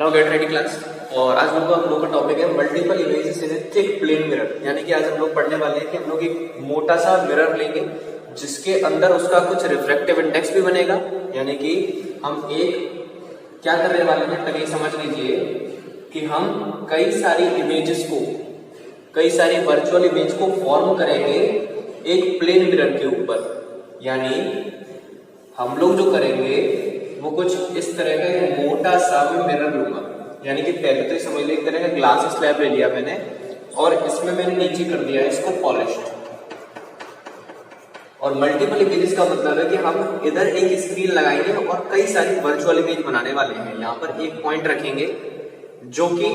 Now get ready class. और आज हम लोग का टॉपिक है multiple images in a thick plane mirror. यानी कि आज हम लोग पढ़ने वाले हैं कि हम लोग एक मोटा सा मिरर लेंगे जिसके अंदर उसका कुछ रिफ्रैक्टिव इंडेक्स भी बनेगा। यानी कि हम एक क्या करने वाले हैं, तभी समझ लीजिए कि हम कई सारी इमेजेस को, कई सारी वर्चुअल इमेज को फॉर्म करेंगे एक प्लेन मिरर के ऊपर। यानी हम लोग जो करेंगे वो कुछ इस तरह का एक मोटा सा मैं मिरर लूंगा। यानी कि पहले तो समझ लीजिए एक तरह का ग्लास स्लैब ले लिया मैंने और इसमें मैंने नीचे कर दिया इसको पॉलिश्ड। और मल्टीपल इमेजेस का मतलब है कि हम इधर एक स्क्रीन लगाएंगे और कई सारी वर्चुअल इमेज बनाने वाले हैं। यहाँ पर एक पॉइंट रखेंगे जो कि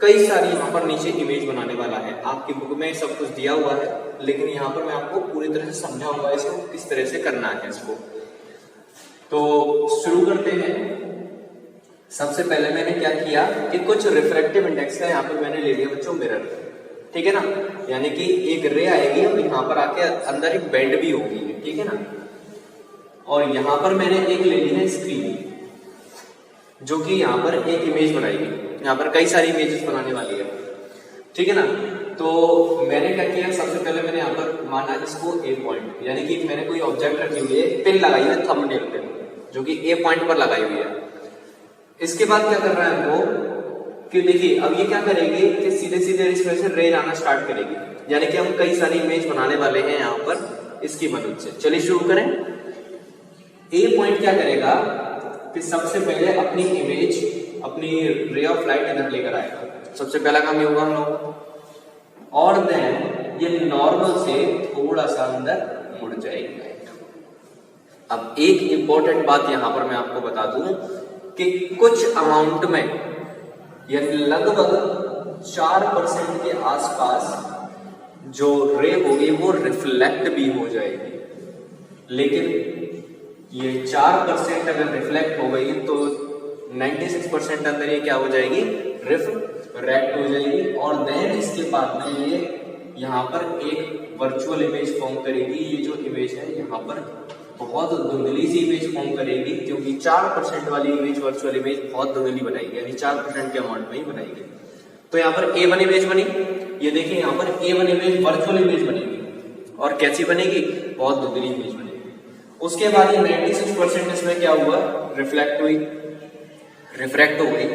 कई सारी यहाँ पर नीचे इमेज बनाने वाला है। आपकी बुक में सब कुछ दिया हुआ है, लेकिन यहाँ पर मैं आपको पूरी तरह से समझाऊंगा इसको किस तरह से करना है इसको। तो शुरू करते हैं। सबसे पहले मैंने क्या किया कि कुछ रिफ्रैक्टिव इंडेक्स का यहाँ पर मैंने ले लिया बच्चों मिरर, ठीक है ना। यानी कि एक रे आएगी और यहाँ पर आके अंदर एक बेंड भी होगी, ठीक है ना। और यहाँ पर मैंने एक ले ली है स्क्रीन जो कि यहाँ पर एक इमेज बनाएगी। यहाँ पर कई सारी इमेजेस बनाने वाली है, ठीक है ना। तो मैंने क्या किया, सबसे पहले मैंने यहाँ पर माना इसको ए पॉइंट, यानी कि मैंने कोई ऑब्जेक्ट रखी हुई है, पिन लगाई है थंबनेल पे जो कि ए पॉइंट पर लगाई हुई है। इसके बाद क्या कर रहा है हमको कि देखिए अब ये क्या करेगी कि सीधे सीधे इसमें से रे आना स्टार्ट करेगी। यानी कि हम कई सारी इमेज बनाने वाले हैं यहाँ पर इसकी मदद से। चलिए शुरू करें। ए पॉइंट क्या करेगा कि सबसे पहले अपनी इमेज, अपनी रे ऑफ लाइट इधर लेकर आएगा। सबसे पहला काम ये होगा हम लोग, और देन ये नॉर्मल से थोड़ा सा अंदर मुड़ जाएगी। अब एक इंपॉर्टेंट बात यहां पर मैं आपको बता दूं कि कुछ अमाउंट में यानी लगभग 4% के आसपास जो रे होगी वो रिफ्लेक्ट भी हो जाएगी। लेकिन ये 4% अगर रिफ्लेक्ट हो गई तो 96% अंदर ये क्या हो जाएगी, रिफ्रैक्ट हो जाएगी। और देन इसके बाद में ये यहाँ पर एक वर्चुअल इमेज फॉर्म करेगी। ये जो इमेज है यहाँ पर बहुत धुंधली सी इमेज फॉर्म करेगी, क्योंकि 4% वाली इमेज, वर्चुअल इमेज बहुत धुंधली बनाएगी, यानी 4% के अमाउंट में ही बनाएगी। तो यहाँ पर A1 इमेज बनी। ये देखिए यहाँ पर A1 इमेज वर्चुअल इमेज बनेगी और कैसी बनेगी, बहुत धुंधली इमेज बनेगी। उसके बाद ये 96% इसमें क्या हुआ, रिफ्लेक्ट हुई, रिफ्रैक्ट हो गई।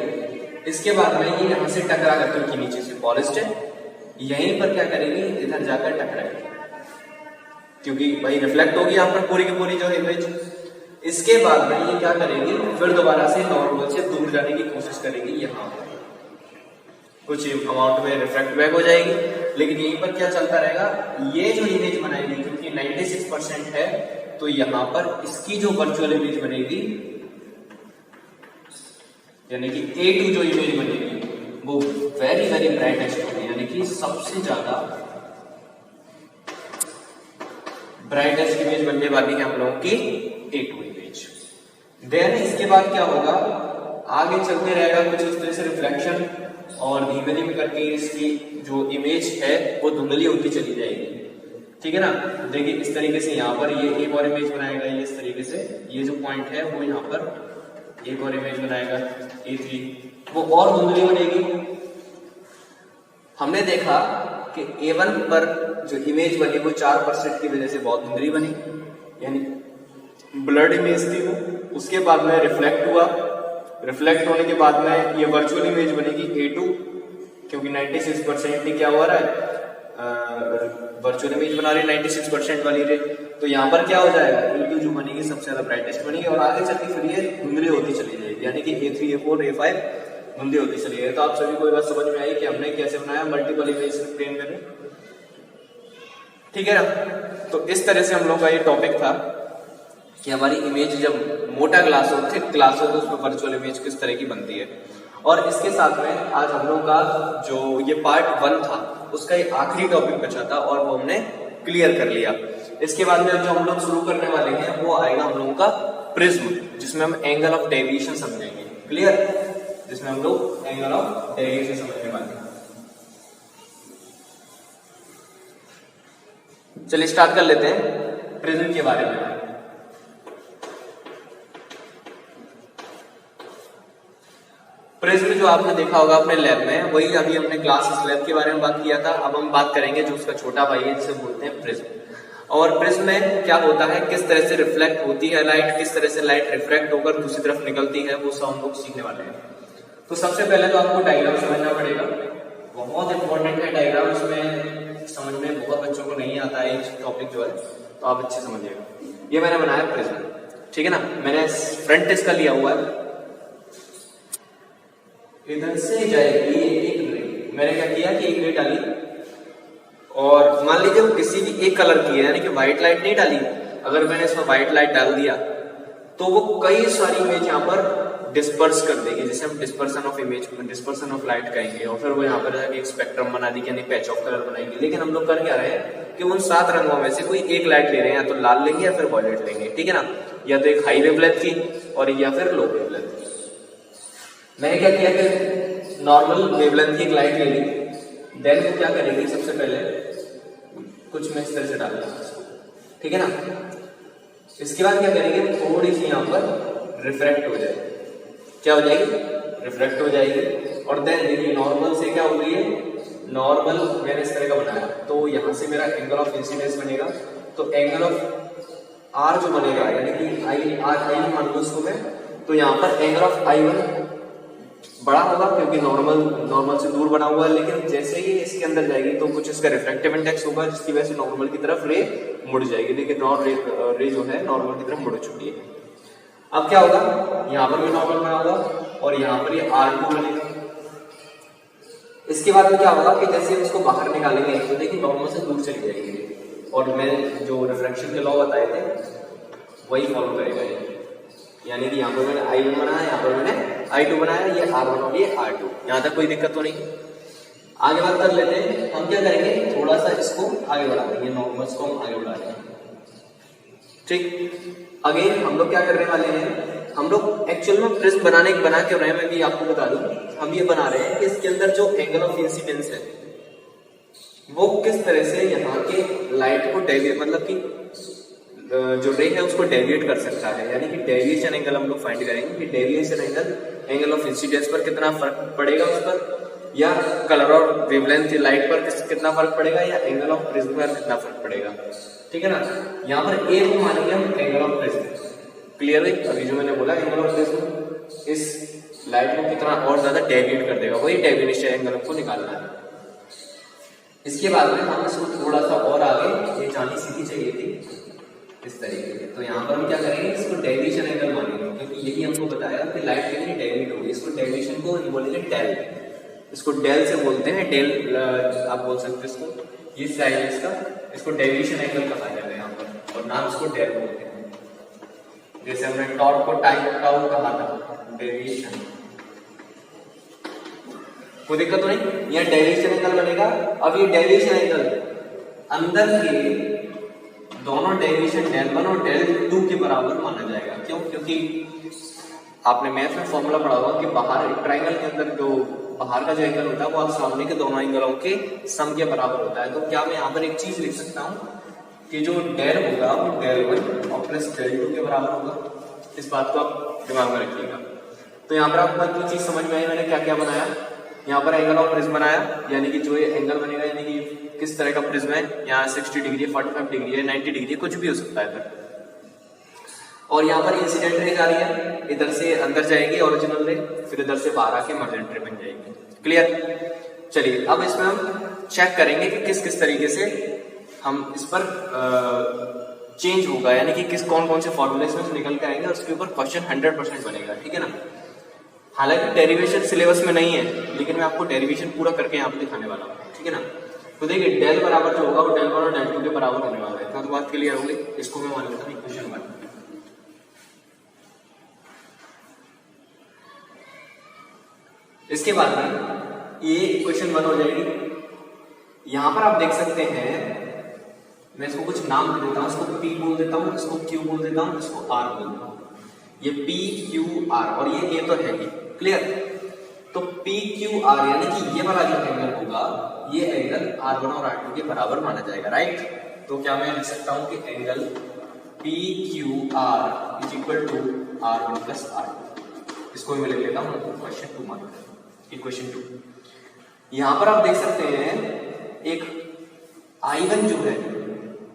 इसके बाद में ये यहाँ से टकरा करके क्योंकि नीचे से पॉलिश्ड है, यहीं पर क्या करेगी, इधर जाकर टकराएगी, क्योंकि भाई रिफ्लेक्ट होगी यहाँ पर पूरी की पूरी जो इमेज। इसके बाद में ये क्या करेगी, फिर दोबारा से नॉर्मल से दूर जाने की कोशिश करेगी। यहाँ पर कुछ अमाउंट में रिफ्लेक्ट बैक हो जाएगी, लेकिन यहीं पर क्या चलता रहेगा, ये जो इमेज बनाएगी क्योंकि 96% है, तो यहाँ पर इसकी जो वर्चुअल इमेज बनेगी यानी कि A2 जो इमेज बनेगी वो वेरी वेरी ब्राइटेस्ट होगी, यानी कि सबसे ज्यादा ब्राइटेस्ट इमेज बनने वाली है हम लोगों की A2 इमेज। देन इसके बाद क्या होगा, आगे चलते रहेगा कुछ इस तरह से रिफ्लेक्शन, और धीमे धीमे करके इसकी जो इमेज है वो धुंधली होती चली जाएगी, ठीक है ना। देखिए इस तरीके से यहाँ पर ये एक और इमेज बनाएगा, ये इस तरीके से ये जो पॉइंट है वो यहाँ पर एक और इमेज बनाएगा A3, वो और धुंधली बनेगी। हमने देखा कि A1 पर जो इमेज बनी वो 4% की वजह से बहुत धुंधली बनी, यानी ब्लर्ड इमेज थी वो। उसके बाद में रिफ्लेक्ट हुआ, रिफ्लेक्ट होने के बाद में ये वर्चुअल इमेज बनेगी A2, क्योंकि 96% ही क्या हो रहा है, वर्चुअल इमेज बना रही है 96% वाली रे। तो यहाँ पर क्या हो जाएगा, A2 जो बनेगी सबसे ज्यादा ब्राइटेस्ट बनेगी और आगे चलती फिर ये धुंधली होती चली जाएगी, यानी कि A3, A4, A5 धुंधली होती चली जाएगी। तो आप सभी को ये बात समझ में आई कि हमने कैसे बनाया मल्टीपल इमेज प्लेन मिरर, ठीक है ना। तो इस तरह से हम लोग का ये टॉपिक था कि हमारी इमेज जब मोटा ग्लास हो, थिक ग्लास हो, तो उसमें वर्चुअल इमेज किस तरह की बनती है। और इसके साथ में आज हम लोग का जो ये पार्ट 1 था उसका एक आखिरी टॉपिक बचा था और वो हमने क्लियर कर लिया। इसके बाद में जो हम लोग शुरू करने वाले हैं वो आएगा हम लोगों का प्रिज्म, जिसमें हम एंगल ऑफ डेविएशन समझेंगे। क्लियर, जिसमें हम लोग एंगल ऑफ डेविएशन समझने वाले हैं। चलिए स्टार्ट कर लेते हैं प्रिज्म के बारे में। प्रिज्म जो आपने देखा होगा अपने लैब में, वही अभी हमने क्लास स्लैब के बारे में बात किया था। अब हम बात करेंगे जो उसका छोटा भाई है जिसे बोलते हैं प्रिज्म। और प्रिज्म में क्या होता है, किस तरह से रिफ्लेक्ट होती है लाइट, किस तरह से लाइट रिफ्रैक्ट होकर दूसरी तरफ निकलती है, वो सब हम लोग सीखने वाले हैं। तो सबसे पहले तो आपको डायग्राम समझना पड़ेगा, बहुत इंपॉर्टेंट है डायग्राम। इसमें समझ में बहुत बच्चों को नहीं आता है ये टॉपिक जो है, तो आप अच्छे समझिएगा। ये मैंने बनाया प्रिज्म, ठीक है ना, मैंने फ्रंट इसका लिया हुआ है, इधर से जाएगी एक रे। मैंने क्या किया कि एक रे डाली, और मान लीजिए वो किसी भी एक कलर की है, यानी कि व्हाइट लाइट नहीं डाली। अगर मैंने इसमें व्हाइट लाइट डाल दिया तो वो कई सारी इमेज यहाँ पर डिस्पर्स कर देगी, जिसे हम dispersion of image, dispersion of light कहेंगे। और फिर वो यहाँ पर एक स्पेक्ट्रम बना देगी, यानी पैच ऑफ कलर बनाएंगे। लेकिन हम लोग कर क्या रहे हैं कि उन 7 रंगों में से कोई एक लाइट ले रहे हैं, या तो लाल लेंगे या फिर वॉयलेट लेंगे, ठीक है ना, या तो एक हाई वेवलेंथ की और या फिर लो वेवलेंथ की। मैंने क्या किया कि नॉर्मल वेवलेंथ की एक लाइट ले ली, देन वो क्या करेगी, सबसे पहले कुछ मैं इस तरह से डालूंगा, ठीक है ना। इसके बाद क्या करेंगे, थोड़ी सी यहाँ पर रिफ्रैक्ट हो जाएगी, क्या हो जाएगी, रिफ्रैक्ट हो जाएगी। और देन देखिए नॉर्मल से क्या हो रही है, नॉर्मल मैंने इस तरह का बनाया, तो यहाँ से मेरा एंगल ऑफ इंसिडेंस बनेगा। तो एंगल ऑफ आर जो बनेगा, यानी कि आई आर मान लो उसको मैं, तो यहाँ पर एंगल ऑफ I1 बड़ा होगा क्योंकि नॉर्मल से दूर बना हुआ है। लेकिन जैसे ही इसके अंदर जाएगी तो कुछ इसका रिफ्रैक्टिव इंडेक्स होगा, जिसकी वजह से नॉर्मल की तरफ रे मुड़ जाएगी। लेकिन रे जो है नॉर्मल की तरफ मुड़ चुकी है। अब क्या होगा, यहाँ पर भी नॉर्मल बना होगा और यहाँ पर ये R2 बनेगा। इसके बाद में क्या होगा कि जैसे इसको बाहर निकालेंगे तो देखिए नॉर्मल से दूर चली जाएगी, और मैं जो रिफ्रैक्शन के लॉ बताए थे वही फॉलो करेगा ये। यानी कि यहाँ पर मैंने I1 बनाया, यहाँ पर मैंने I2 बनाया, ये R1 और ये R2। यहाँ तक कोई दिक्कत तो नहीं। आगे बात कर लेते हैं, हम क्या करेंगे, थोड़ा सा इसको आगे बढ़ा देंगे, नॉर्मल्स को हम आगे बढ़ा देंगे, ठीक। अगेन हम लोग क्या करने वाले हैं, हम लोग एक्चुअल में प्रिज्म बना क्यों रहे हैं, मैं भी आपको बता दूं। हम ये बना रहे हैं कि इसके अंदर जो एंगल ऑफ इंसिडेंस है वो किस तरह से यहाँ के लाइट को डेविएट, मतलब कि जो रे है उसको डेविएट कर सकता है। यानी कि डेविएशन एंगल हम लोग फाइंड करेंगे कि डेविएशन एंगल ऑफ इंसिडेंस पर कितना फर्क पड़ेगा उस पर, या कलर और वेवलेंथ लाइट पर कितना फर्क पड़ेगा, या एंगल ऑफ प्रिज्म पर कितना फर्क पड़ेगा, ठीक है ना। यहाँ पर ए को मानेंगे हम एंगल ऑफ प्रिज्म, क्लियर है। अभी जो मैंने बोला एंगल ऑफ प्रिज्म इस लाइट को कितना और ज्यादा डेविएट कर देगा, वही डेविएशन एंगल हमको निकालना है। इसके बाद में हम इसको थोड़ा सा और आगे, ये जानी सीधी चाहिए थी इस तरीके से, तो यहाँ पर हम क्या करेंगे, इसको डेविएशन एंगल मानेंगे, क्योंकि यही हमको बताया कि लाइट कितनी डेविएट होगी। इसको डेविएशन को बोलेंगे डेल, इसको डेल से बोलते हैं, डेल आप बोल सकते हैं इसको, ये साइड है इसका, इसको डेविएशन एंगल कहा जाता है यहाँ पर, और नाम इसको डेल बोलते हैं। जैसे हमने टॉर्क को टाउ कहा था, डेविएशन, कोई दिक्कत तो नहीं। यह डेविएशन एंगल बनेगा। अब ये डेविएशन एंगल अंदर के दोनों डेविएशन del1 और del2 के बराबर माना जाएगा। क्यों? क्योंकि आपने मैथ में फॉर्मूला पढ़ा होगा कि बाहर एक ट्राइंगल के अंदर जो बाहर का जो एंगल होता है वो आप सामने के दोनों एंगलों के सम के बराबर होता है। तो क्या मैं यहाँ पर एक चीज लिख सकता हूँ कि जो डेल होगा वो del1 और प्लस del2 के बराबर होगा। इस बात को आप दिमाग में रखिएगा। तो यहाँ पर आपको एक चीज समझ में आई, मैंने क्या क्या बनाया। यहाँ पर एंगल ऑफ प्रिज्म बनाया, यानी कि जो ये एंगल बनेगा, यानी कि किस तरह का प्रिज्म है, यहाँ 60 डिग्री है, 45 डिग्री है, 90 डिग्री है, कुछ भी हो सकता है फिर। और यहाँ पर इंसिडेंट रे जा रही है, इधर से अंदर जाएगी ओरिजिनल रे, फिर इधर से बाहर आके मर्जेंट रे बन जाएगी। क्लियर? चलिए अब इसमें हम चेक करेंगे कि किस किस तरीके से हम इस पर चेंज होगा, यानी कि किस कौन कौन से फॉर्मूले इसमें निकल के आएंगे और उसके ऊपर क्वेश्चन 100% बनेगा। ठीक है ना। हालांकि डेरिवेशन सिलेबस में नहीं है, लेकिन मैं आपको डेरिवेशन पूरा करके यहाँ पे दिखाने वाला हूँ। ठीक है ना। तो देखिए डेल बराबर जो होगा वो del1 और del2 के बराबर होने वाला है। इतना तो बात क्लियर होगी। इसको मैं मान लेता हूँ इक्वेशन 1। इसके बाद में ये इक्वेशन 1 हो जाएगी। यहां पर आप देख सकते हैं, मैं इसको कुछ नाम दे देता हूं, इसको P बोल देता हूं, इसको Q बोल देता हूं, इसको R बोल देता हूं। ये P Q R और ये तो है ही। क्लियर? तो P Q R यानी कि ये वाला जो एंगल होगा, ये एंगल R1 और R2 के बराबर माना जाएगा। राइट? तो क्या मैं लिख सकता हूं कि angle P Q R is equal to R1 plus R2। इसको भी मैं लिख लेता हूँ क्वेश्चन 2 मार्क इक्वेशन 2। यहाँ पर आप देख सकते हैं एक I1 जो है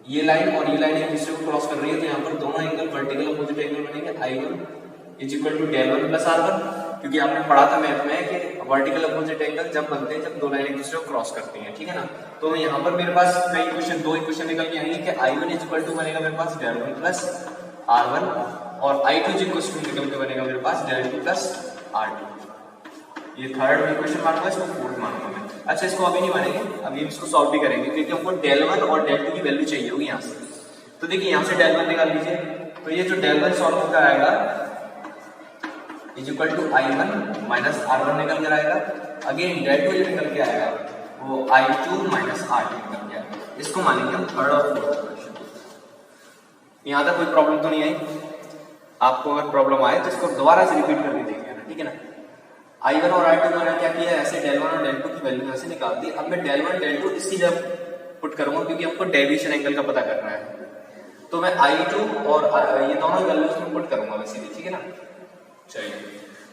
ये लाइन और ये लाइन एक दूसरे को क्रॉस कर रही है, तो यहाँ पर दोनों एंगल वर्टिकल अपोजिट एंगल बनेंगे। I1 is equal to del 1 plus R1, क्योंकि आपने पढ़ा था मैथ में कि वर्टिकल अपोजिट एंगल जब बनते हैं जब दो लाइन एक दूसरे को क्रॉस करती हैं, ठीक है ना। तो यहाँ पर मेरे पास दो इक्वेशन निकल के आएंगे कि I1 इज इक्वल टू बनेगा मेरे पास del 1 प्लस R1 और I2 इज इक्वल टू निकल के बनेगा मेरे पास del 2 प्लस R2। ये थर्ड इक्वेशन मानूंगा, इसको फोर्थ मानूंगा मैं। अच्छा, इसको अभी नहीं मानेंगे, अभी इसको सॉल्व भी करेंगे क्योंकि हमको del 1 और del 2 की वैल्यू चाहिए होगी यहाँ से। तो देखिए यहाँ से del 1 निकाल लीजिए, तो ये जो del 1 सॉल्व होकर आएगा is equal to I1 minus R1 निकल कर आएगा। अगेन del 2 जो निकल के आएगा वो I2 माइनस R2 निकल के आएगा। इसको मानेंगे हम थर्ड और फोर्थ इक्वेशन। यहाँ तक कोई प्रॉब्लम तो नहीं आई? आपको अगर प्रॉब्लम आए तो इसको दोबारा से रिपीट करके देखिए, ठीक है ना। I1 और I2 मैंने क्या किया, ऐसे del 1 और del 2 की वैल्यू ऐसे निकाल दी। अब मैं del 1 del 2 इसकी जब पुट करूंगा, क्योंकि हमको डेविएशन एंगल का पता करना है, तो मैं I2 और ये दोनों वैल्यूज में पुट करूंगा वैसे भी, ठीक है ना। चलिए,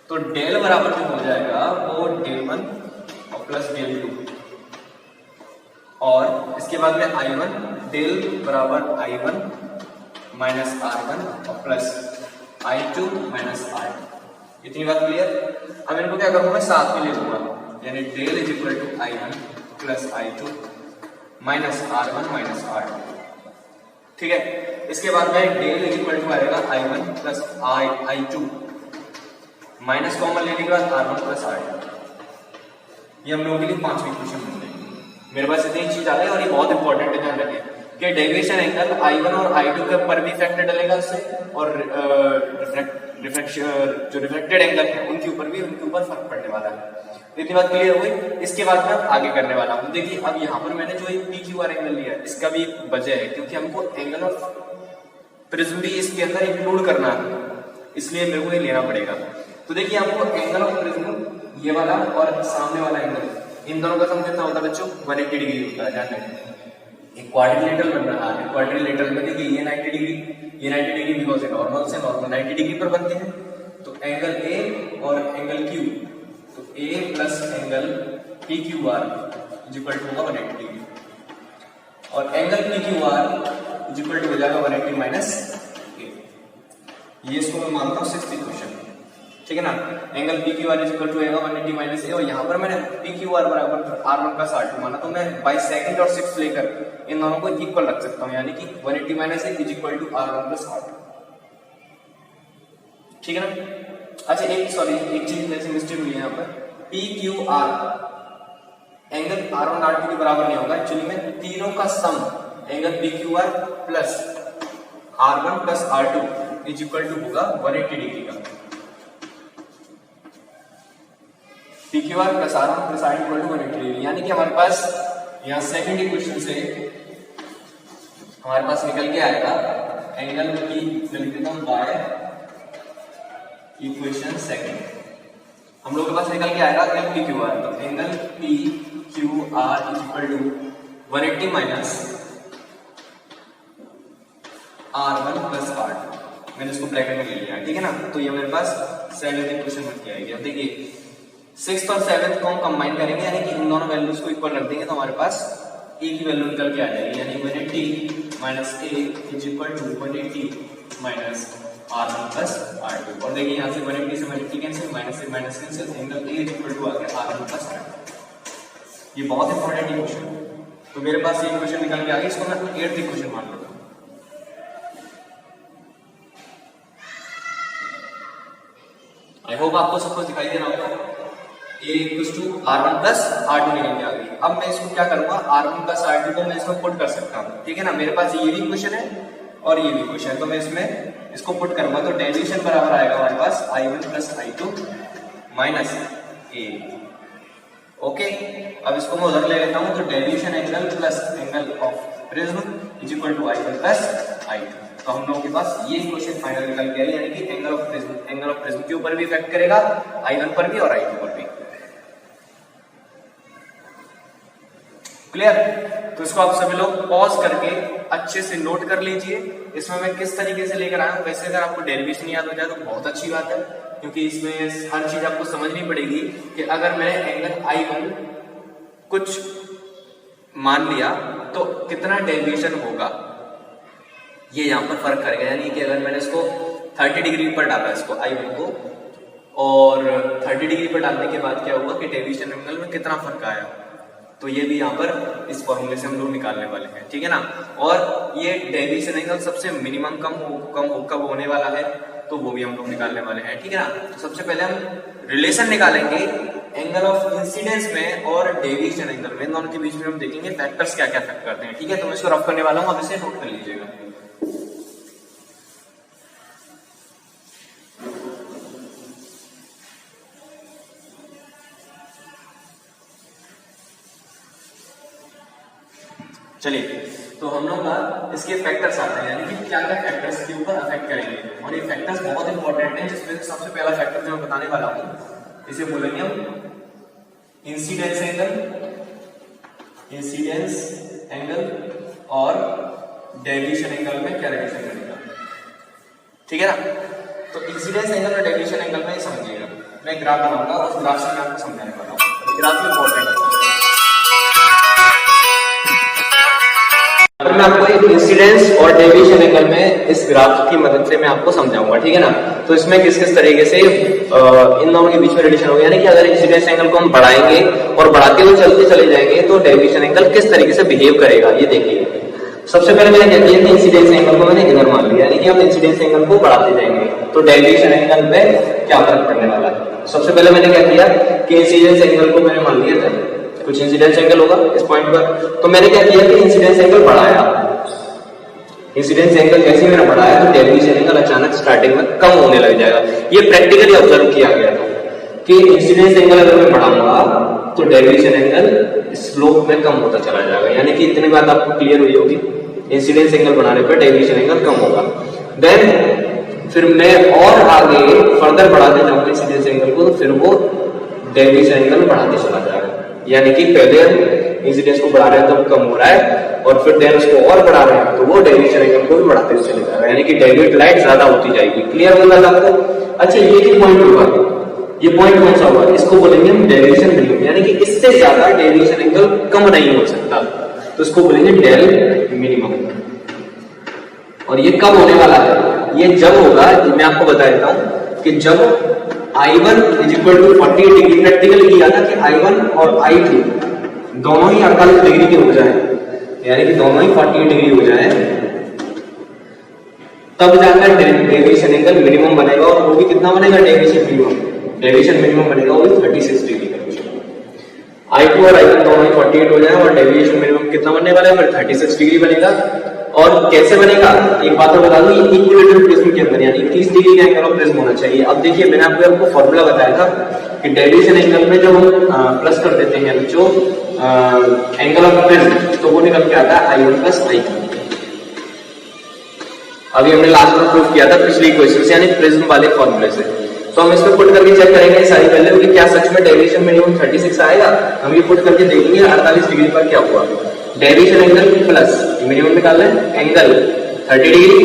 तो del बराबर जो हो जाएगा वो del 1 और प्लस del 2, और इसके बाद में I1 del बराबर I1 माइनस R1 और प्लस I2 माइनस R2। इतनी बात क्लियर। अब इनको क्या करूंगा, मैं साथ में ले लूंगा, यानी del is equal to I1 plus I2 minus R1 minus R2, ठीक है। इसके बाद में del इज इक्वल टू आएगा I1 plus I2 minus common लेने के बाद R1 प्लस R2। ये हम लोगों के लिए पांचवी इक्वेशन बन गई। मेरे पास इतनी चीज आ गई और ये बहुत इंपॉर्टेंट है, ध्यान रखिए कि डेविएशन एंगल I1 और I2 के ऊपर भी फैक्टर डलेगा उससे, और जो रिफ्लेक्टेड एंगल है उनके ऊपर भी, उनके ऊपर फर्क पड़ने वाला है। इतनी बात क्लियर हो गई। इसके बाद मैं आगे करने वाला हूं। देखिए अब यहाँ पर मैंने जो एक PQR एंगल लिया है इसका भी वजह है, क्योंकि हमको एंगल ऑफ प्रिज्म भी इसके अंदर इंक्लूड करना है, इसलिए मेरे को ये लेना पड़ेगा। तो देखिए आपको एंगल ऑफ प्रिज्म ये वाला और सामने वाला एंगल, इन दोनों का सम कितना होता है बच्चों, 180 डिग्री होता है। ध्यान रखिए एक क्वाड्रिलेटरल बन रहा है, क्वाड्रिलेटरल में देखिए ये 90 डिग्री, ये 90 डिग्री बिकॉज ये नॉर्मल से नॉर्मल 90 डिग्री पर बनते हैं। तो एंगल A और एंगल Q, तो A plus angle PQR is equal to होगा 180 डिग्री, और angle PQR is equal to हो जाएगा 180 माइनस A। ये इसको मैं मानता हूँ सिक्स्थ इक्वेशन, ठीक है ना। Angle PQR is equal to आएगा 180 माइनस A, और यहाँ पर मैंने PQR बराबर R1 प्लस R2 माना, तो मैं बाय सेकंड और सिक्स्थ लेकर इन दोनों को इक्वल रख सकता हूँ, यानी कि 180 minus A is equal to R1 plus R2, ठीक है ना। अच्छा एक चीज जैसे मिस्टेक हुई है यहाँ पर, PQR एंगल R1 R2 के बराबर नहीं होगा, एक्चुअली में तीनों का sum angle PQR plus R1 plus R2 is equal to होगा 180 डिग्री का। PQR plus R1 plus R2 equal to 180 degree, यानी कि हमारे पास यहाँ सेकंड इक्वेशन से हमारे पास निकल के आएगा एंगल की बाय इक्वेशन सेकंड, हम लोग के पास निकल के आएगा एंगल PQR। तो angle PQR is equal to 180 minus R1 plus R2, मैंने इसको ब्रैकेट में ले लिया, ठीक है ना। तो ये मेरे पास सेवेंथ इक्वेशन बन के आएगी। अब देखिए सिक्स्थ और सेवेंथ को हम कंबाइन करेंगे, यानी कि इन दोनों वैल्यूज को इक्वल रख देंगे, तो हमारे पास A की वैल्यू निकल के आ जाएगी, यानी 180 minus A is equal to 180 minus R1 plus R2। और देखिए यहाँ से 180 से 180 कैंसिल, माइनस से minus cancel, angle A is equal to आ गया R1 प्लस R2। ये बहुत इंपॉर्टेंट इक्वेशन है, तो मेरे पास ये इक्वेशन निकल के आ गई, इसको मैं 8th इक्वेशन मान लेता हूँ। आई होप आपको सब कुछ दिखाई दे रहा होगा। A equals to R1 plus R2 निकल के आ गई। अब मैं इसको क्या करूंगा, R1 प्लस R2 को मैं इसमें पुट कर सकता हूँ, ठीक है ना। मेरे पास ये भी इक्वेशन है और ये भी इक्वेशन है, तो मैं इसमें इसको पुट करूंगा, तो डेविएशन बराबर आएगा हमारे पास I1 plus I2 minus A। Okay, अब इसको मैं उधर ले लेता हूँ, तो deviation angle plus angle of prism is equal to I1 plus I2। तो हम लोगों के पास ये इक्वेशन फाइनल निकल के आई, यानी कि एंगल ऑफ प्रिज्म के ऊपर भी इफेक्ट करेगा, I1 पर भी और I2 पर भी। क्लियर? तो इसको आप सभी लोग पॉज करके अच्छे से नोट कर लीजिए। इसमें मैं किस तरीके से लेकर आया हूँ। वैसे अगर आपको डेरिवेशन याद हो जाए तो बहुत अच्छी बात है, क्योंकि इसमें हर चीज आपको समझनी पड़ेगी कि अगर मैंने एंगल I1 कुछ मान लिया तो कितना डेविएशन होगा, ये यहाँ पर फर्क करेगा। यानी कि अगर मैंने इसको 30 डिग्री पर डाला इसको I1 को, और 30 डिग्री पर डालने के बाद क्या हुआ कि डेविएशन एंगल में कितना फर्क आया, तो ये भी यहाँ पर इस फॉर्मूले से हम लोग निकालने वाले हैं, ठीक है ना। और ये डेविएशन एंगल सबसे मिनिमम कब होने वाला है, तो वो भी हम लोग निकालने वाले हैं, ठीक है ना। तो सबसे पहले हम रिलेशन निकालेंगे एंगल ऑफ इंसिडेंस में और डेविएशन एंगल में, दोनों के बीच में हम देखेंगे फैक्टर्स क्या क्या अफेक्ट करते हैं, ठीक है। तो मैं इसको रफ करने वाला हूँ, अब इसे नोट कर लीजिएगा। चलिए, तो हम लोग का इसके फैक्टर्स आते हैं, यानी कि क्या क्या फैक्टर्स के ऊपर अफेक्ट करेंगे, और ये फैक्टर्स बहुत इंपॉर्टेंट हैं, जिसमें से सबसे पहला फैक्टर जो मैं बताने वाला हूं इसे बोलेंगे हम इंसिडेंस एंगल और डेविएशन एंगल में क्या रिलेशन करेगा, ठीक है ना। तो इंसिडेंस एंगल और डेविएशन एंगल में समझिएगा, मैं ग्राफ बनाऊंगा और उस ग्राफ से मैं आपको समझाने वाला हूँ। ग्राफ इंपॉर्टेंट है। मैं आपको इंसिडेंस और डेविएशन एंगल में इस ग्राफ की मदद से मैं आपको समझाऊंगा, ठीक है ना। तो इसमें किस किस तरीके से इन दोनों के बीच में रिलेशन होगा, यानी कि अगर इंसिडेंस एंगल को हम बढ़ाएंगे और बढ़ाते हुए चलते चले जाएंगे तो डेविएशन एंगल किस तरीके से बिहेव करेगा, ये देखिए। सबसे पहले मैंने क्या किया कि इंसिडेंस एंगल को मैंने इधर मान लिया, यानी कि हम इंसिडेंस एंगल को बढ़ाते जाएंगे तो डेविएशन एंगल पे क्या फर्क पड़ने वाला है। सबसे पहले मैंने क्या किया कि इंसिडेंस एंगल को मैंने मान लिया था, कुछ इंसिडेंस एंगल होगा इस पॉइंट पर, तो मैंने क्या किया कि इंसिडेंस एंगल बढ़ाया। इंसिडेंस एंगल जैसे मैंने बढ़ाया तो डेविएशन एंगल अचानक स्टार्टिंग में कम होने लग जाएगा। ये प्रैक्टिकली ऑब्जर्व किया गया था कि इंसिडेंस एंगल अगर मैं बढ़ाऊंगा तो डेविएशन एंगल स्लोप में कम होता चला जाएगा, यानी कि इतनी बात आपको क्लियर हुई होगी। इंसिडेंस एंगल बढ़ाने पर डेविएशन एंगल कम होगा। देन फिर मैं और आगे फर्दर बढ़ाते जाऊंगा इंसिडेंस एंगल को, तो फिर वो डेविएशन एंगल बढ़ाते चला जाएगा। यानी कि पहले हम इंसिडेंस को बढ़ा रहे हैं तो कम हो रहा है, और फिर देन उसको और बढ़ा रहे हैं तो वो डेविएशन एंगल को भी बढ़ाते चले जाएगा, यानी कि डेविएट लाइट ज्यादा होती जाएगी। क्लियर होगा आपको? अच्छा, ये जो पॉइंट होगा, ये पॉइंट कौन सा होगा, इसको बोलेंगे हम डेविएशन मिनिमम, यानी कि इससे ज्यादा डेविएशन एंगल कम नहीं हो सकता, तो इसको बोलेंगे डेल मिनिमम। और ये कब होने वाला है, ये जब होगा, मैं आपको बता देता हूं कि जब I1 is equal to 48 degree, practical किया था कि I1 और I2 दोनों ही 48 डिग्री के हो जाए, यानी कि दोनों ही 48 डिग्री हो जाए, तब जाकर डेविएशन एंगल मिनिमम बनेगा। और वो भी कितना बनेगा डेविएशन मिनिमम? डेविएशन मिनिमम बनेगा वो भी 36 डिग्री का। I2 और I1 दोनों ही 48 हो जाए और डेविएशन मिनिमम कितना बनने वाला है, फिर 36 डिग्री बनेगा। और कैसे बनेगा, एक बात और बता दूं, ये इक्विलेटरल प्रिज्म के अंदर, यानी 30 डिग्री का एंगल ऑफ प्रिज्म होना चाहिए। अब देखिए, मैंने आपको फॉर्मूला बताया था कि डेविएशन एंगल में जब हम प्लस कर देते हैं जो एंगल ऑफ प्रिज्म, तो वो निकल के आता है I1 प्लस I2। अभी हमने लास्ट में प्रूफ किया था पिछली क्वेश्चन से, यानी प्रिज्म वाले फॉर्मूले से। तो हम इसको पुट करके चेक करेंगे सारी वैल्यू कि क्या सच में डेविएशन मिनिमम 36 आएगा। हम ये पुट करके देखेंगे 48 डिग्री पर क्या हुआ। डेविएशन एंगल प्लस मिनिमम निकाल लें, angle 30 degree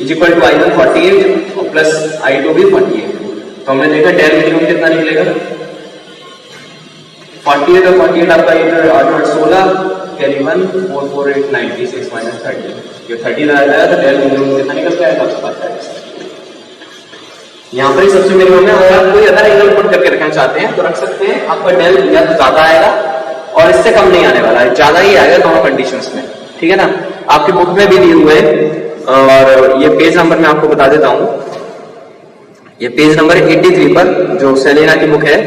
is equal to I1 48 और प्लस I2 भी 48। तो हमने देखा डेल मिनिमम कितना निकलेगा, 48 और 48 आपका इधर 8 8 16 कैरी 1 4 4 8 96 माइनस 30, ये 30 आ जाएगा तो डेल मिनिमम कितना निकल के आएगा, आपको पता है। यहाँ पर सबसे मिनिमम है। अगर आप कोई अदर एंगल पुट करके रखना चाहते हैं तो रख सकते हैं, आपका डेल या तो ज्यादा आएगा और इससे कम नहीं आने वाला है, ज्यादा ही आएगा दोनों कंडीशंस में, ठीक है ना। आपके बुक में भी दिए हुए हैं और ये पेज नंबर मैं आपको बता देता हूं, ये पेज नंबर 83 पर जो सेलेना की बुक है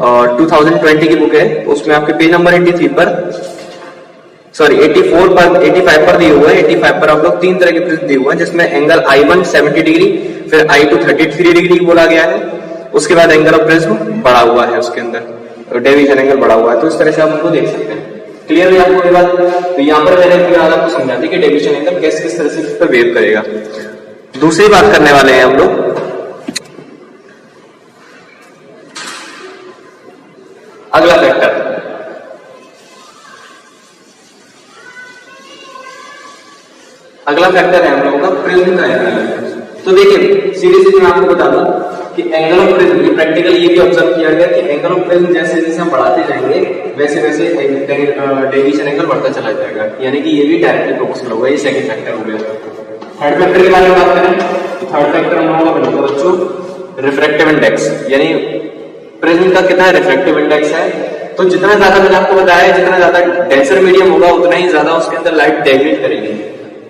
और 2020 की बुक है, उसमें आपके पेज नंबर 83 पर, सॉरी 84 पर 85 पर दिए हुए हैं। 85 पर आप लोग तीन तरह के प्रिज्म दिए हुए हैं, जिसमें एंगल I1 70 डिग्री, फिर I2 33 डिग्री बोला गया है, उसके बाद एंगल ऑफ प्रिज्म बढ़ा हुआ है उसके अंदर, डेविएशन एंगल बढ़ा हुआ है। तो इस तरह से आप उनको देख सकते हैं। क्लियर है आपको ये बात? तो यहाँ पर मैंने आपको समझा दी कि डेविएशन एंगल किस तरह से इस पर बिहेव करेगा। दूसरी बात करने वाले हैं हम लोग, अगला फैक्टर अगला फैक्टर है हम लोगों का प्रिज्म का एंगल। तो देखिए सीधे मैं आपको बता दूं कि एंगल ऑफ प्रिज्म, ये प्रैक्टिकल ये भी ऑब्जर्व किया गया कि एंगल ऑफ प्रिज्म जैसे जैसे हम बढ़ाते जाएंगे वैसे वैसे डेविएशन एंगल बढ़ता चला जाएगा, यानी कि ये भी डायरेक्टली प्रोपोर्शनल होगा। ये सेकंड फैक्टर हो गया। थर्ड फैक्टर के बारे में बात करें तो थर्ड फैक्टर हम लोगों का बनेगा बच्चों रिफ्रैक्टिव इंडेक्स, यानी प्रिज्म का कितना रिफ्रैक्टिव इंडेक्स है। तो जितना ज्यादा मैंने आपको बताया, जितना ज्यादा डेंसर मीडियम होगा उतना ही ज्यादा उसके अंदर लाइट डेविएट करेगी।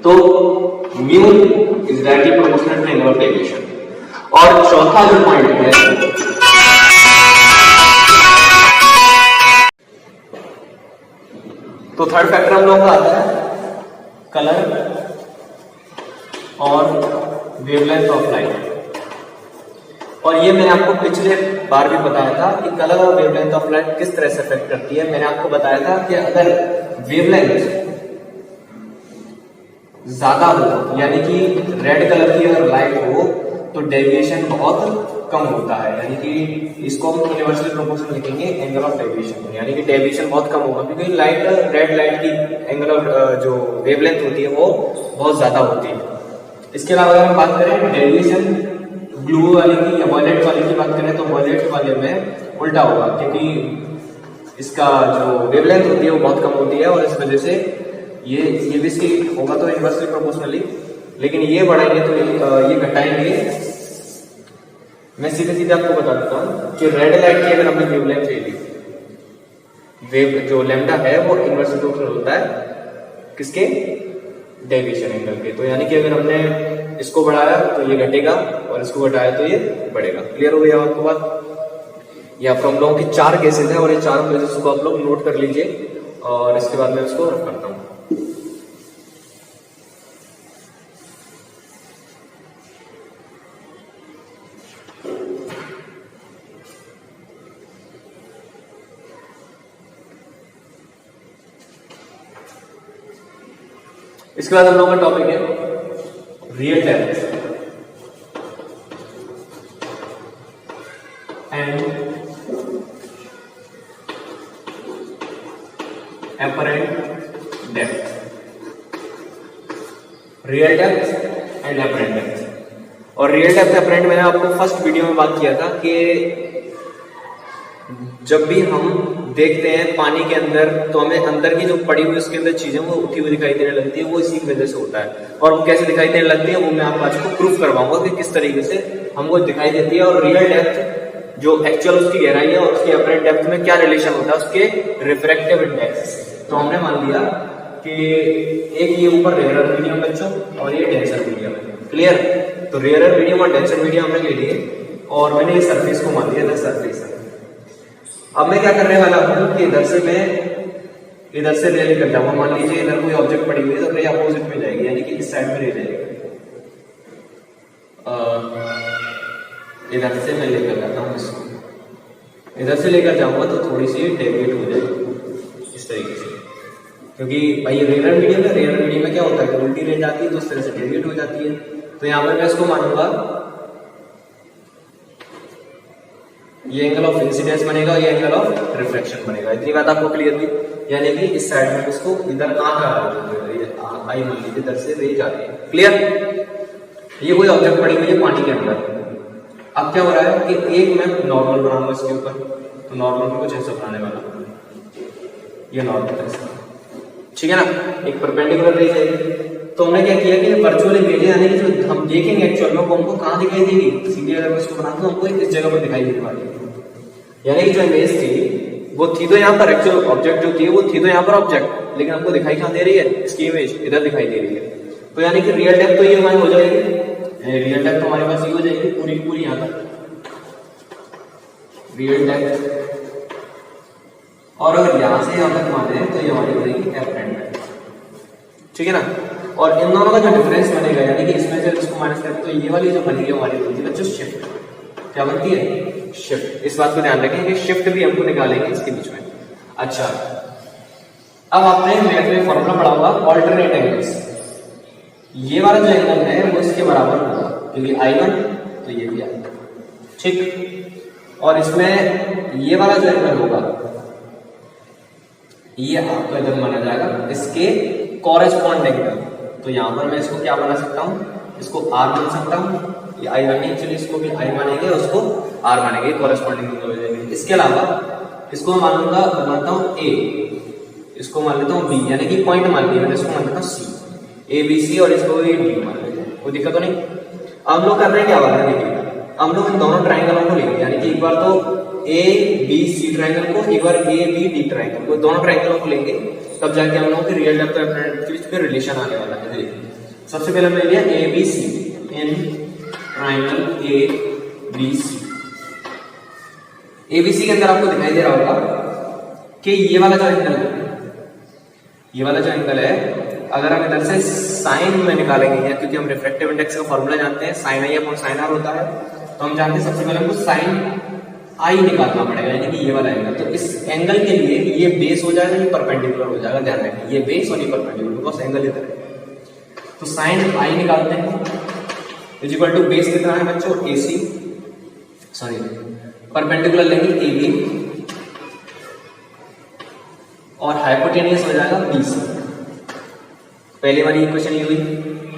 तो mu is directly proportional to angle of deviation. और चौथा जो पॉइंट है तो थर्ड फैक्टर हम लोगों का आता है कलर और वेवलेंथ ऑफ लाइट। और ये मैंने आपको पिछले बार भी बताया था कि कलर और वेवलेंथ ऑफ लाइट किस तरह से अफेक्ट करती है। मैंने आपको बताया था कि अगर वेवलेंथ ज्यादा हो, यानी कि रेड कलर की अगर लाइट हो तो डेविएशन बहुत कम होता है, यानी कि इसको हम यूनिवर्सल प्रोपोर्शन लिखेंगे एंगल ऑफ डेविएशन, यानी कि डेविएशन बहुत कम होगा क्योंकि लाइट रेड लाइट की एंगल ऑफ जो वेवलेंथ होती है वो बहुत ज्यादा होती है। इसके अलावा अगर हम बात करें डेविएशन ब्लू वाले की या वॉयलेट वाले की बात करें तो वॉयलेट वाले में उल्टा होगा, क्योंकि इसका जो वेवलेंथ होती है वो बहुत कम होती है और इस वजह से ये भी इसकी होगा तो इनवर्सली प्रोपोर्शनली, लेकिन ये बढ़ाएंगे तो ये घटाएंगे। मैं सीधे सीधे आपको बता देता हूँ कि रेड लाइट की अगर हमने वेवलेंथ ले ली, वेव जो लैम्डा है वो इनवर्सली प्रोपोर्शनल होता है किसके, डेविएशन एंगल के। तो यानी कि अगर हमने इसको बढ़ाया तो ये घटेगा और इसको घटाया तो ये बढ़ेगा। क्लियर हो गया आपको बात। यहाँ पर हम लोगों की 4 केसेस है और ये 4 केसेस को आप लोग नोट कर लीजिए और इसके बाद मैं इसको रफ करता हूँ। इसके बाद हम लोगों का टॉपिक है real depth and apparent depth. Real depth and apparent depth. और रियल डेप्थ एपरेंट मैंने आपको फर्स्ट वीडियो में बात किया था कि जब भी हम देखते हैं पानी के अंदर तो हमें अंदर की जो पड़ी हुई उसके अंदर चीजें वो उठी हुई दिखाई देने लगती है, वो इसी की वजह से होता है। और वो कैसे दिखाई देने लगती है वो मैं आपको आज को प्रूफ करवाऊंगा कि किस तरीके से हमको दिखाई देती है। और रियल डेप्थ जो एक्चुअल उसकी गहराई है और उसकी अपरेंट डेप्थ में क्या रिलेशन होता है उसके रिफ्रैक्टिव इंडेक्स। तो हमने मान लिया कि एक ये ऊपर रेयरर मीडियम बच्चों और ये डेंसर मीडियम है। क्लियर। तो रेयरर मीडियम और डेंसर मीडियम हमने ले लिए और मैंने ये सरफेस को मान लिया सरफेस। अब मैं क्या करने वाला हूं कि इधर से रे लेकर जाऊंगा। मान लीजिए इधर कोई ऑब्जेक्ट पड़ी हुई है तो रे अपोजिट में जाएगी, यानी कि इस साइड में रे जाएगी। इधर से मैं लेकर जाता हूँ इसको, इधर से लेकर जाऊंगा तो थोड़ी सी डेविएट हो जाएगी इस तरीके से, क्योंकि भाई रेयरर मीडियम है। रेयरर मीडियम में क्या होता है कि उल्टी रे जाती है तो उस तरह से डेविएट हो जाती है। तो यहाँ पर मैं इसको मानूंगा ये एंगल ऑफ इंसिडेंस बनेगा, ये एंगल ऑफ रिफ्लेक्शन बनेगा। इतनी बात आपको क्लियर हुई। यानी कि इस साइड में इसको इधर आई मान लीजिए इधर से रे जा रही है। क्लियर। ये कोई ऑब्जेक्ट पड़ी हुई है पानी के अंदर। अब क्या हो रहा है कि एक मैं नॉर्मल बनाऊंगा इसके ऊपर, तो नॉर्मल को कुछ ऐसा बनाने वाला, ये नॉर्मल ऐसा, ठीक है ना, एक परपेंडिकुलर रे जाएगी। तो हमने क्या किया कि वर्चुअल इमेज यानी कि जो हम देखेंगे एक्चुअल में वो हमको कहाँ दिखाई देगी, सीधे अगर मैं इसको बनाता हूँ हमको इस जगह पर दिखाई देने वाली है। यानी कि जो इमेज थी वो थी तो यहाँ पर, एक्चुअल ऑब्जेक्ट जो थी वो थी तो यहाँ पर ऑब्जेक्ट, लेकिन हमको दिखाई कहाँ दे रही है, इसकी इमेज इधर दिखाई दे रही है। तो यानी कि रियल डेप्थ तो ये हमारी हो जाएगी, रियल डेप्थ तो हमारे पास ये हो जाएगी पूरी पूरी यहाँ तक रियल डेप्थ। और अगर यहाँ से यहाँ तक माने तो ये हमारी बनेगी एपरेंट डेप्थ, ठीक है ना। और इन दोनों का जो डिफरेंस बनेगा यानी कि इसमें से इसको माइनस करें तो ये वाली जो बनेगी हमारी बनती है बच्चों शिफ्ट। क्या बनती है, शिफ्ट। इस बात को ध्यान रखें कि शिफ्ट भी हमको निकालेंगे इसके बीच में। अच्छा, अब आपने मैथ में फॉर्मूला पढ़ा होगा ऑल्टरनेट एंगल्स। ये वाला जो एंगल है वो इसके बराबर होगा क्योंकि I1 तो ये भी I1, ठीक। और इसमें ये वाला जो एंगल होगा ये आपका इधर माना जाएगा इसके कॉरेस्पॉन्ड एंगल। तो यहाँ पर मैं इसको क्या बना सकता हूँ, इसको आर मान सकता हूँ, ये आई मान एक्चुअली इसको भी आई मानेंगे और उसको आर मानेंगे कॉरेस्पॉन्डिंग। इसके अलावा इसको मानता हूँ ए, इसको मान लेता हूँ बी, यानी कि पॉइंट मान लिया मैंने, इसको मान लेता हूँ सी, ए बी सी, और इसको डी मान लेते हैं, कोई दिक्कत तो नहीं। अब हम लोग कर रहे हैं क्या बात है, देखिए हम लोग इन दोनों ट्राइंगलों को लेंगे, यानी कि एक बार तो ए बी सी ट्राइंगल को, एक बार ए बी डी ट्राइंगल को, दोनों ट्राइंगलों को लेंगे, तब जाके हम लोगों की रियल डेप्थ ऑफ के बीच में रिलेशन आने वाला है। देखिए सबसे पहले हमने लिया A B C in triangle A B C. ABC के अंदर आपको दिखाई दे रहा होगा कि ये वाला जो एंगल है, ये वाला जो एंगल है, अगर हम इधर से साइन में निकालेंगे, क्योंकि हम रिफ्रैक्टिव इंडेक्स का फॉर्मूला जानते हैं, sine i upon sine r होता है, तो हम जानते हैं सबसे पहले हमको साइन आई निकालना पड़ेगा, यानी कि ये वाला एंगल। तो इस एंगल के लिए ये बेस हो जाएगा, ये परपेंडिकुलर हो जाएगा, ध्यान रखें ये बेस और ये परपेंडिकुलर, बिकॉज एंगल इधर है। तो साइन आई निकालते हैं इज इक्वल टू बेस कितना है बच्चों, ए सी, सॉरी परपेंडिकुलर लेंगे ए बी, और हाइपोटेनियस हो जाएगा बी सी। पहले वाली इक्वेशन ये हुई,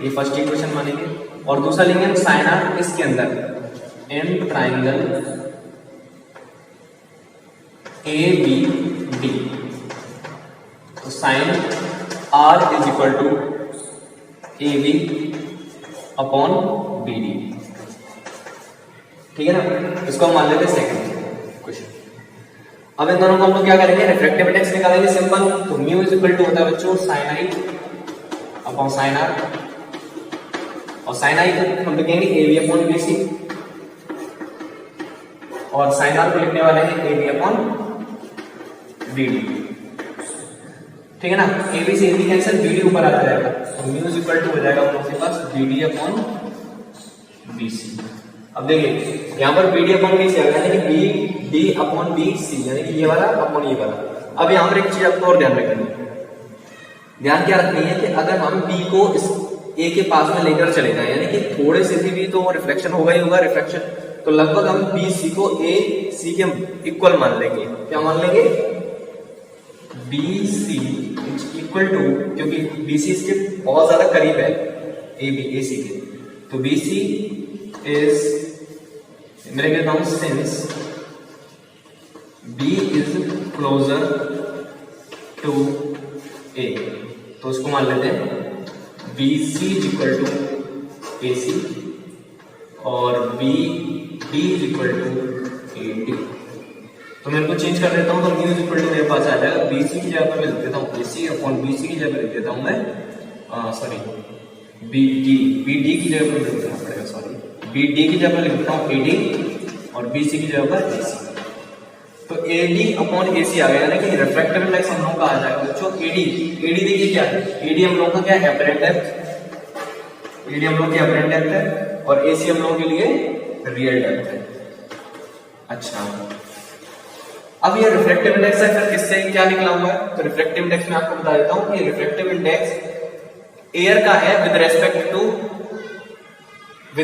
ये फर्स्ट इक्वेशन मानेंगे, और दूसरा लेंगे हम साइन आर इसके अंदर in triangle A B D. तो sine R is equal to A B upon B D, ठीक है ना। इसको हम मान लेते हैं सेकंड क्वेश्चन। अब इन दोनों को हम लोग क्या करेंगे, रिफ्रैक्टिव इंडेक्स निकालेंगे सिंपल। तो म्यू इज इक्वल टू होता है बच्चों sine i upon sine r, और साइन आई हम लिखेंगे A B upon B C, और साइन आर को लिखने वाले हैं A B upon B D, ठीक है ना। ए बी से A B cancel, B D ऊपर आ जाएगा, तो म्यू इज इक्वल टू हो जाएगा हम लोग के पास B D upon B C. अब देखिए यहाँ पर B D upon B C आ गया, यानी कि B D upon B C, यानी कि ये वाला अपॉन ये वाला। अब यहाँ पर एक चीज आपको और ध्यान रखनी है, ध्यान क्या रखनी है कि अगर हम बी को इस ए के पास में लेकर चले जाए, यानी कि थोड़े से भी तो रिफ्लेक्शन होगा ही होगा, रिफ्लेक्शन, तो लगभग हम बी सी को ए सी के इक्वल मान लेंगे। क्या मान लेंगे, बी सी इक्वल टू, क्योंकि बी सी इसके बहुत ज्यादा करीब है ए बी ए सी के, तो बी सी इज, मेरे कहता हूं since B is closer to A, तो उसको मान लेते हैं B C is equal to A C, और B D is equal to A D. तो मैं इनको चेंज कर देता हूं, तो म्यू इज इक्वल टू मेरे पास आ जाएगा बी सी की जगह पर मैं लिख देता हूं ए सी अपॉन बी सी की जगह पर लिख देता हूं मैं, सॉरी बी डी की जगह पर लिख देना पड़ेगा, सॉरी बी डी की जगह पर लिख देता हूं ए डी, और बी सी की जगह पर ए सी। तो ए डी अपॉन ए सी आ गया, यानी कि रिफ्रैक्टिव इंडेक्स हम लोग का आ जाएगा बच्चों ए डी। ए डी देखिए क्या है, ए डी हम लोग का क्या है, अपरेंट डेप्थ, ए डी हम लोग की अपरेंट डेप्थ है, और ए सी हम लोगों के लिए रियल डेप्थ है। अच्छा, अब ये रिफ्रैक्टिव इंडेक्स है, फिर किससे क्या निकला हुआ है, तो रिफ्रैक्टिव इंडेक्स में आपको बता देता हूं कि रिफ्रैक्टिव इंडेक्स एयर का है with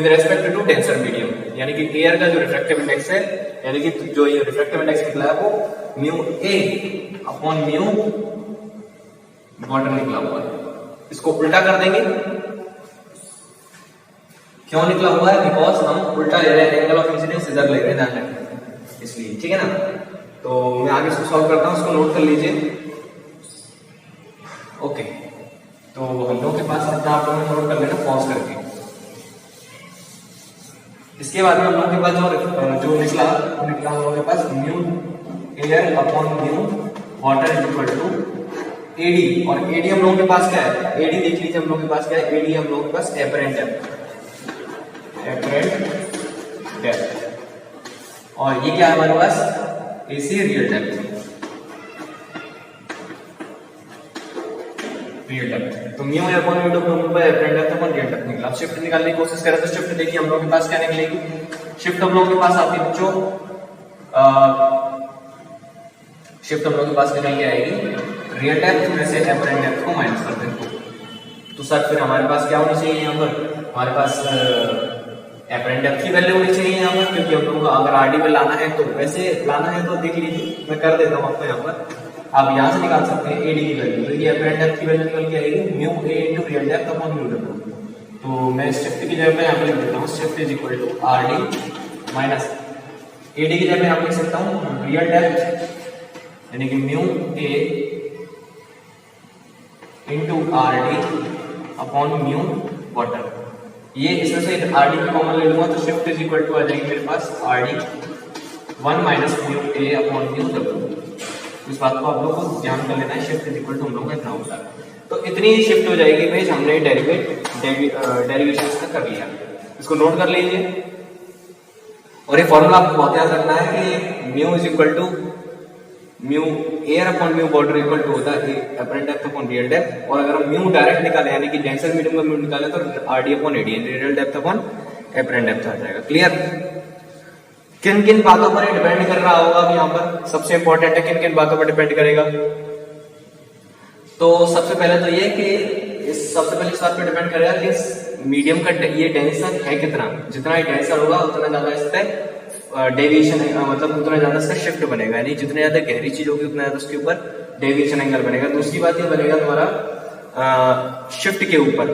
respect to denser medium, यानी कि एयर का जो रिफ्रैक्टिव इंडेक्स है, यानी कि जो ये रिफ्रैक्टिव इंडेक्स निकला है वो mu A upon mu water निकला हुआ है। इसको उल्टा कर देंगे, क्यों निकला हुआ है, बिकॉज हम उल्टा ले रहे हैं, एंगल ऑफ इंसिडेंस इधर ले रहे हैं, ध्यान रखें इसलिए, ठीक है ना। तो मैं आगे इसको सॉल्व करता हूं, इसको नोट कर लीजिए। ओके, तो हम लोगों के पास अपना आप लोगों ने नोट कर लेना पॉज करके। इसके बाद में हम लोगों के पास जो निकला हम लोगों के पास mu air upon mu water is equal to AD, और एडी हम लोगों के पास क्या है, एडी देख लीजिए हम लोगों के पास क्या है, एडी हम लोगों के पास एपरेंट डेप्थ, और ये क्या है हमारे पास, एसी रियल डेप्थ, रियल डेप्थ। तो म्यू अपॉन म्यू पर apparent depth upon real depth निकला। शिफ्ट निकालने की कोशिश करें तो शिफ्ट देखिए हम लोगों के पास क्या निकलेगी, शिफ्ट हम लोगों के पास आती है बच्चों, शिफ्ट हम लोगों के पास निकल के आएगी रियल डेप्थ में से एपरेंट डेप्थ को माइनस कर देंगे। तो सर फिर हमारे पास क्या होनी चाहिए यहाँ पर, हमारे पास एपरेंट डेप्थ की वैल्यू होनी चाहिए यहाँ पर, क्योंकि हम लोगों को अगर आरडी में लाना है तो वैसे लाना है, तो देख लीजिए मैं कर देता हूँ आपको यहाँ पर आप यहां से निकाल सकते हैं एडी की वैल्यू। तो ये अपरेंट डेप्थ की वैल्यू निकल के आएगी mu A into real depth upon mu W. तो मैं शिफ्ट की जगह पे यहाँ पे लिख देता हूँ shift is equal to R D minus AD की जगह पे यहाँ पे लिख सकता हूँ रियल डेप्थ यानी कि mu A into R D upon mu water. ये इसमें से आर डी कॉमन ले लूंगा तो शिफ्ट इज इक्वल टू आ जाएगी मेरे पास R D 1 minus mu A upon mu W. इस बात को आप लोग को ध्यान कर लेना है, शिफ्ट इज इक्वल टू हम लोग का इतना होता है। तो इतनी ही शिफ्ट हो जाएगी इमेज, हमने डेरिवेशन का कर लिया। इसको नोट कर लीजिए और ये फॉर्मूला आपको बहुत याद रखना है कि mu is equal to mu air upon mu water equal to होता है apparent depth upon real depth. और अगर हम म्यू डायरेक्ट निकाले यानी कि डेंसर मीडियम का म्यू निकाले तो RD upon AD real depth upon apparent depth आ जाएगा। क्लियर? किन किन बातों पर डिपेंड कर रहा होगा अब यहाँ पर सबसे इंपॉर्टेंट है किन किन बातों पर डिपेंड करेगा। तो सबसे पहले तो ये कि सबसे पहले इस बात पर डिपेंड करेगा कि मीडियम का ये डेंसर है कितना। जितना ये डेंसर होगा उतना ज्यादा इस पे डेविएशन मतलब उतना ज्यादा इसका शिफ्ट बनेगा, यानी जितने ज्यादा गहरी चीज होगी उतना ज्यादा उसके ऊपर डेविएशन एंगल बनेगा। दूसरी बात ये बनेगा तुम्हारा शिफ्ट के ऊपर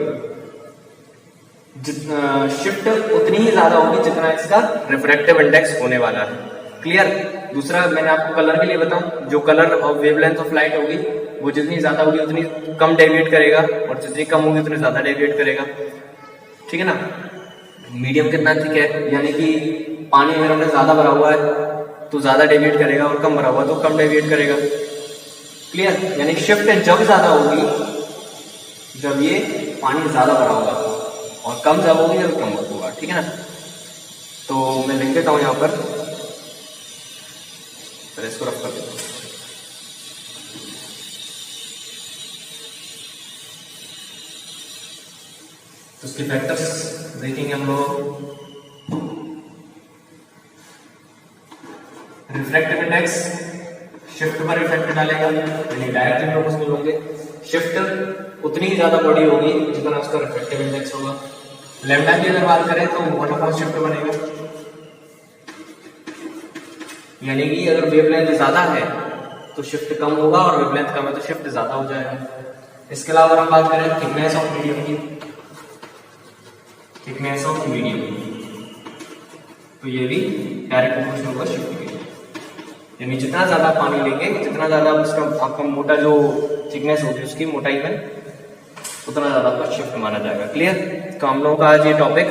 शिफ्ट उतनी ही ज्यादा होगी जितना इसका रिफ्रैक्टिव इंडेक्स होने वाला है। क्लियर? दूसरा मैंने आपको कलर के लिए बताऊं, जो कलर और वेवलेंथ ऑफ लाइट होगी वो जितनी ज्यादा होगी उतनी कम डेविएट करेगा और जितनी कम होगी उतनी ज्यादा डेविएट करेगा। ठीक है ना? मीडियम कितना ठीक है, यानी कि पानी अगर हमने ज्यादा भरा हुआ है तो ज्यादा डेविएट करेगा और कम भरा हुआ तो कम डेविएट करेगा। क्लियर? यानी शिफ्ट जब ज्यादा होगी जब ये पानी ज्यादा भरा होगा और कम जब होगी जब कम होगा। ठीक है ना? तो मैं लिख देता हूं यहां पर, इसको रफ कर देता हूं। तो उसके फैक्टर्स देखेंगे हम लोग। रिफ्रैक्टिव इंडेक्स शिफ्ट पर इफेक्ट डालेगा, यानी डायरेक्टली प्रोपोर्शनल होंगे। शिफ्ट उतनी ही ज्यादा बड़ी होगी जितना उसका रिफ्रैक्टिव इंडेक्स होगा। लैम्डा की अगर बात करें तो 1 शिफ्ट बनेगा, यानी कि अगर वेवलेंथ ज्यादा है तो शिफ्ट कम होगा और वेवलेंथ कम है तो शिफ्ट ज्यादा हो जाएगा। इसके अलावा हम बात करें थिकनेस ऑफ मीडियम की, थिकनेस ऑफ मीडियम तो ये भी डायरेक्ट प्रोपोर्शनल होगा शिफ्ट के, यानी जितना ज्यादा पानी लेंगे जितना ज्यादा उसका आपका मोटा जो थिकनेस होगी उसकी मोटाई में उतना ज्यादा आपका शिफ्ट माना जाएगा। क्लियर? तो हम लोगों का आज ये टॉपिक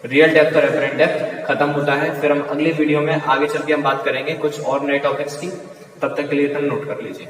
रियल डेप्थ और अपरेंट डेप्थ खत्म होता है। फिर हम अगले वीडियो में आगे चल के हम बात करेंगे कुछ और नए टॉपिक्स की। तब तक के लिए नोट कर लीजिए।